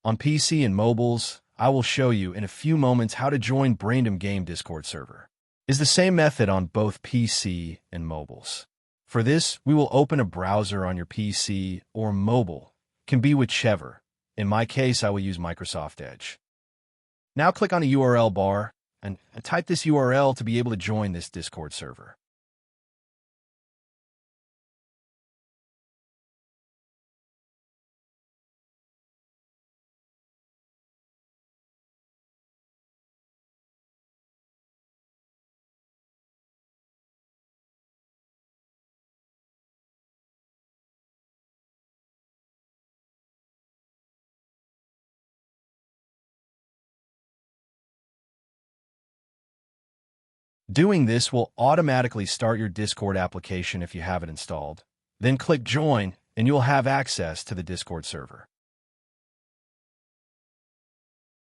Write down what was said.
On PC and mobiles, I will show you in a few moments how to join Braindom game Discord server. It's the same method on both PC and mobiles. For this, we will open a browser on your PC or mobile. Can be whichever. In my case, I will use Microsoft Edge. Now click on a URL bar and type this URL to be able to join this Discord server. Doing this will automatically start your Discord application if you have it installed. Then click Join, and you'll have access to the Discord server.